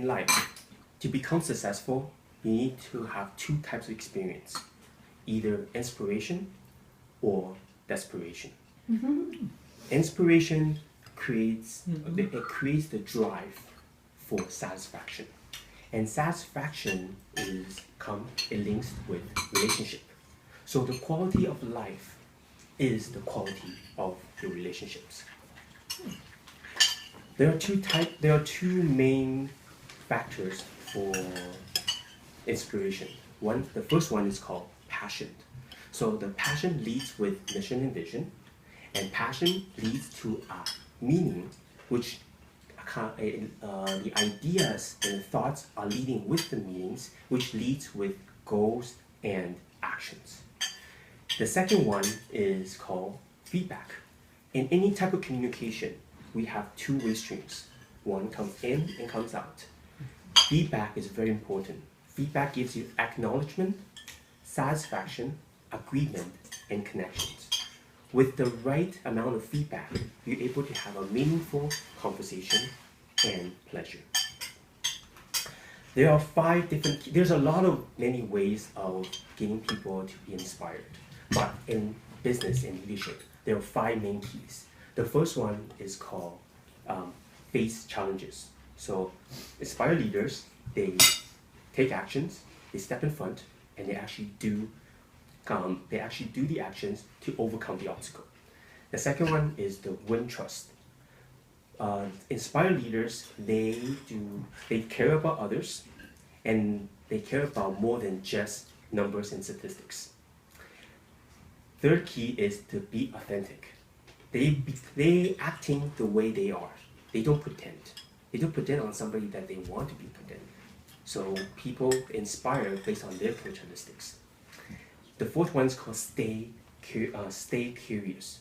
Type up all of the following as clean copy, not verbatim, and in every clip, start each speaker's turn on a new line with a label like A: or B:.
A: in life, to become successful, you need to have two types of experience, either inspiration or desperation. Inspiration creates the drive for satisfaction, and satisfaction it links with relationship. So the quality of life is the quality of your relationships. There are two main factors for inspiration. The first one is called passion. So the passion leads with mission and vision, and passion leads to a meaning, which the ideas and the thoughts are leading with the meanings, which leads with goals and actions. The second one is called feedback. In any type of communication, we have two-way streams. One comes in and comes out. Feedback is very important. Feedback gives you acknowledgement, satisfaction, agreement, and connections. With the right amount of feedback, you're able to have a meaningful conversation and pleasure. There's a lot of many ways of getting people to be inspired. But in business and leadership, there are 5 main keys. The first one is called face challenges. So inspired leaders, they take actions, they step in front, and they actually do the actions to overcome the obstacle. The second one is the win trust. Inspired leaders, they care about others, and they care about more than just numbers and statistics. Third key is to be authentic. They acting the way they are. They don't pretend. They don't pretend on somebody that they want to be pretend. So people inspire based on their characteristics. The fourth one is called stay curious.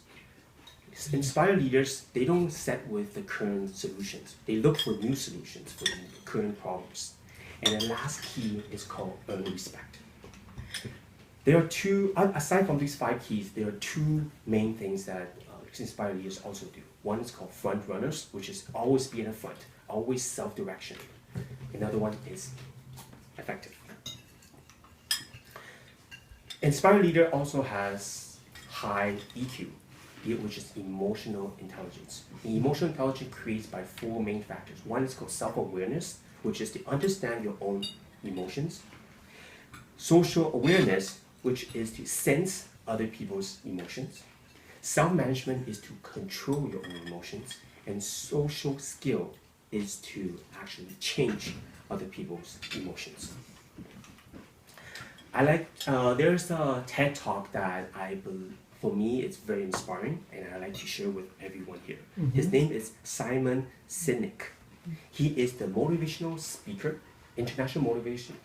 A: Inspired leaders, they don't set with the current solutions. They look for new solutions for the current problems. And the last key is called earn respect. There are aside from these 5 keys, there are 2 main things that inspired leaders also do. One is called front runners, which is always be in the front, always self-direction. Another one is effective. Inspired leader also has high EQ, which is emotional intelligence. The emotional intelligence creates by 4 main factors. One is called self-awareness, which is to understand your own emotions. Social awareness, which is to sense other people's emotions. Self-management is to control your own emotions. And social skill is to actually change other people's emotions. There's a TED Talk that for me, it's very inspiring, and I like to share with everyone here. His name is Simon Sinek. He is the motivational speaker, international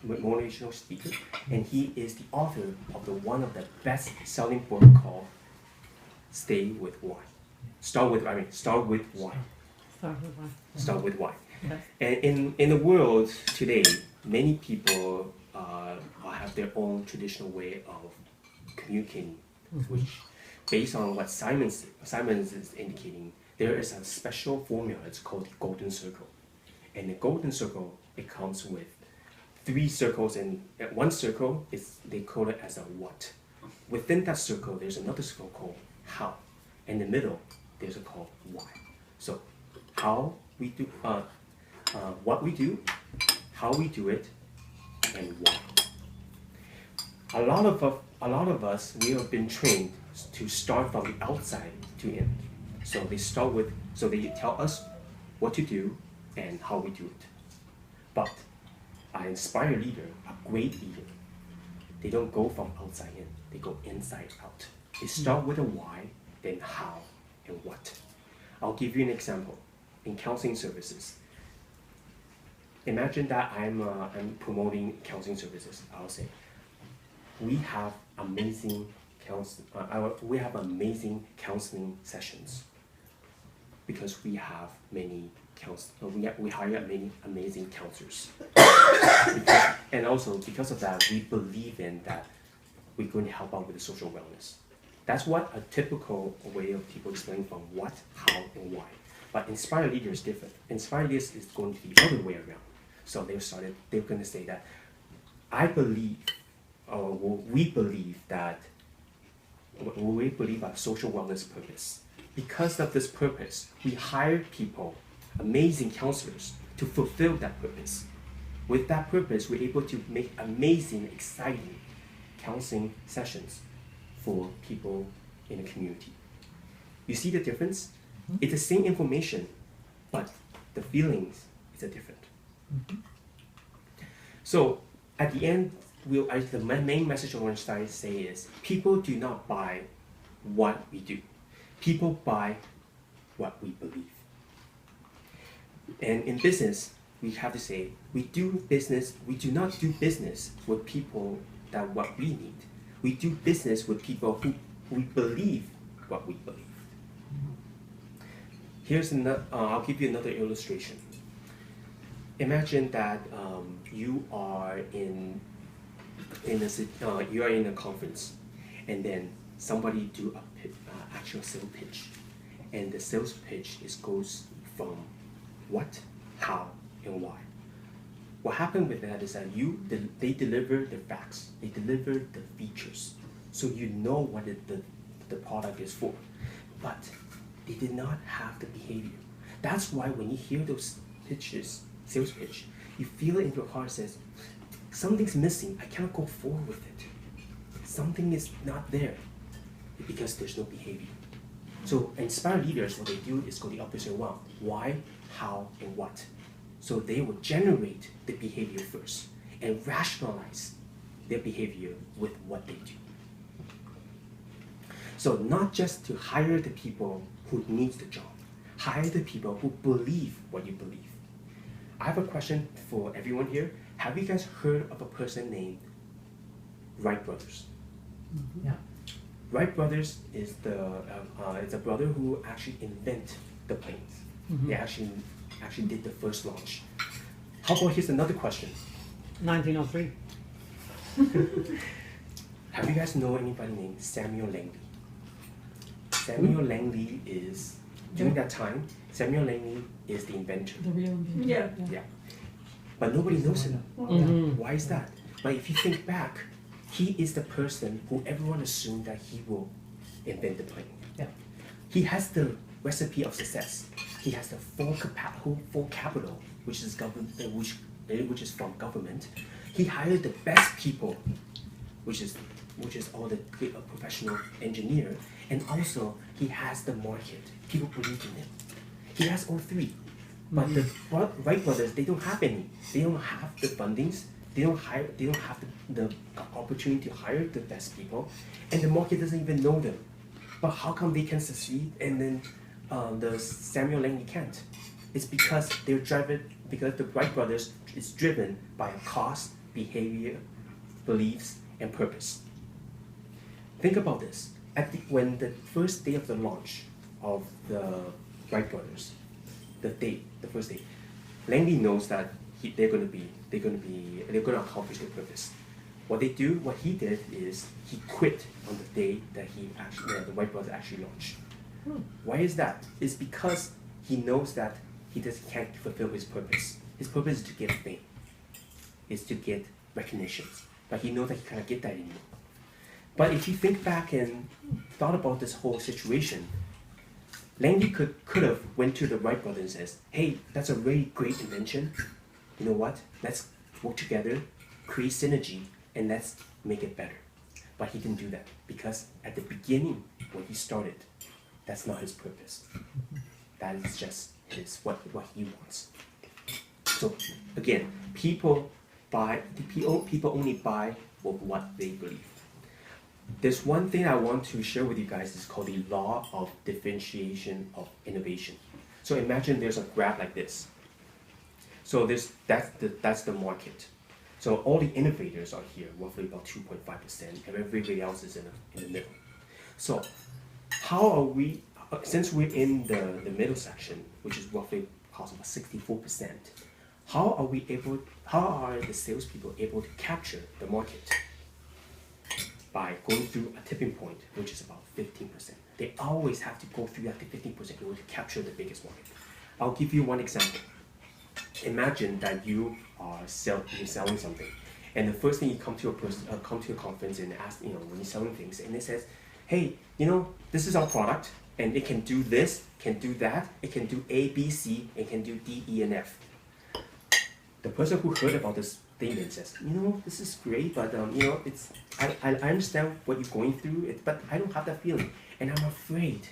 A: motivational speaker, and he is the author of one of the best-selling book called Start with Why. Start with Why. Start with Why. Yes. And in the world today, many people have their own traditional way of communicating, which, based on what Simon is indicating, there is a special formula. It's called the golden circle. And the golden circle, it comes with 3 circles, and one circle they call it as a what. Within that circle, there's another circle called how. In the middle, there's a called why. So how we do, what we do, how we do it, and why. A lot of us, we have been trained to start from the outside to in. So they tell us what to do and how we do it. But an inspired leader, a great leader, they don't go from outside in, they go inside out. They start with a why, then how and what. I'll give you an example. In counseling services, imagine that I'm promoting counseling services. I'll say, we have amazing counseling sessions because we have we hire many amazing counselors. And also because of that, we believe in that we're going to help out with the social wellness. That's what a typical way of people explaining from what, how, and why. But inspired leader is different. Inspired leader is going to be the other way around. So they're going to say that I believe, or we believe that, we believe our social wellness purpose. Because of this purpose, we hire people, amazing counselors, to fulfill that purpose. With that purpose, we're able to make amazing, exciting counseling sessions for people in the community. You see the difference? It's the same information, but the feelings is different. So at the end, the main message I want to say is, people do not buy what we do. People buy what we believe. And in business, we have to say, we do not do business with people that what we need. We do business with people who we believe what we believe. Here's another, I'll give you another illustration. Imagine that you are in a conference, and then somebody do a actual sales pitch, and the sales pitch goes from what, how, and why. What happened with that is that they deliver the facts, they deliver the features, so you know what the product is for, but they did not have the behavior. That's why when you hear those pitches, sales pitch, you feel it in your heart, says, something's missing, I cannot go forward with it. Something is not there, because there's no behavior. So inspired leaders, what they do is go the opposite way. Why, how, and what. So they will generate the behavior first and rationalize their behavior with what they do. So not just to hire the people who need the job, hire the people who believe what you believe. I have a question for everyone here. Have you guys heard of a person named Wright brothers?
B: Yeah.
A: Wright brothers is it's a brother who actually invent the planes. They actually did the first launch. How about here's another question.
B: 1903.
A: Have you guys know anybody named Samuel Langley? Samuel Langley is, during that time, Samuel Langley is the inventor.
C: The real inventor.
A: Yeah. But nobody knows him. Why is that? But if you think back, he is the person who everyone assumed that he will invent the plane.
B: Yeah.
A: He has the recipe of success. He has the full capital, which is which is from government. He hired the best people, which is all the professional engineer, and also he has the market. People believe in him. He has all three. But the Wright brothers, they don't have any. They don't have the fundings. They don't have the opportunity to hire the best people, and the market doesn't even know them. But how come they can succeed and then the Samuel Langley can't? It's because because the Wright brothers is driven by a cost, behavior, beliefs, and purpose. Think about this. When the first day of the launch of the Wright brothers, the first day, Langley knows that they're going to accomplish their purpose. What he did is he quit on the day that the Wright brothers actually launched. Why is that? It's because he knows that he can't fulfill his purpose. His purpose is to get fame, is to get recognition, but he knows that he can't get that anymore. But if you think back and thought about this whole situation, Langley could have went to the Wright brothers and says, hey, that's a really great invention. You know what? Let's work together, create synergy, and let's make it better. But he didn't do that because at the beginning, when he started, that's not his purpose. That is just what he wants. So again, people only buy what they believe. There's one thing I want to share with you guys. It's called the law of differentiation of innovation. So imagine there's a graph like this. So that's the market. So all the innovators are here, roughly about 2.5%, and everybody else is in the middle. So how are we, since we're in the middle section, which is roughly cost about 64%, how are the salespeople able to capture the market? By going through a tipping point, which is about 15%. They always have to go through that 15% in order to capture the biggest market. I'll give you one example. imagine that you're selling something, and the first thing you come to a conference and ask, when you're selling things, and it says, hey, this is our product, and it can do this, can do that, it can do A, B, C, it can do D, E, and F. The person who heard about this statement says, this is great, but it's I understand what you're going through, but I don't have that feeling, and I'm afraid.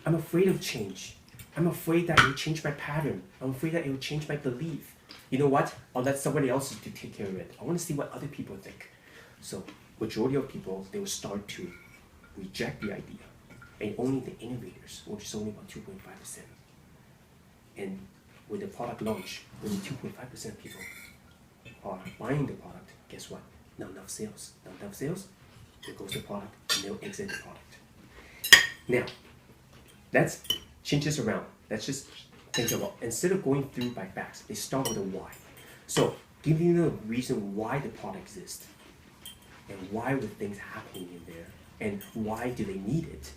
A: I'm afraid of change. I'm afraid that it will change my pattern. I'm afraid that it will change my belief. You know what? I'll let somebody else to take care of it. I want to see what other people think. So, majority of people, they will start to reject the idea, and only the innovators, which is only about 2.5%. And with the product launch, only 2.5% of people are buying the product. Guess what? Not enough sales. Not enough sales. There goes the product, and they'll exit the product. Now, let's change this around. Let's just think about, instead of going through by facts, they start with a why. So, give you the reason why the product exists, and why were things happening in there, and why do they need it.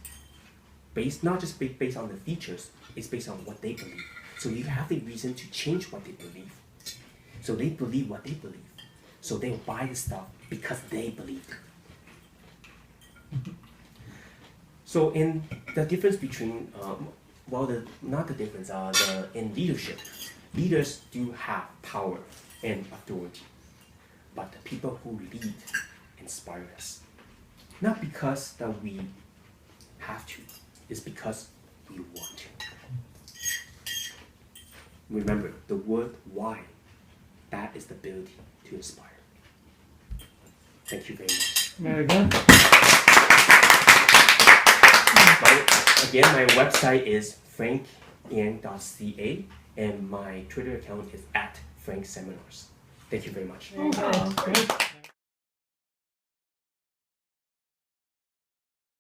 A: Not just based on the features, it's based on what they believe. So you have the reason to change what they believe. So they believe what they believe. So they'll buy the stuff because they believe it. So in the difference between, in leadership, leaders do have power and authority, but the people who lead inspire us. Not because that we have to, it's because we want to. Remember, the word why, that is the ability to inspire. Thank you very much.
B: Very good.
A: Again, my website is frankian.ca, and my Twitter account is @frankseminars. Thank you very much.
B: Great.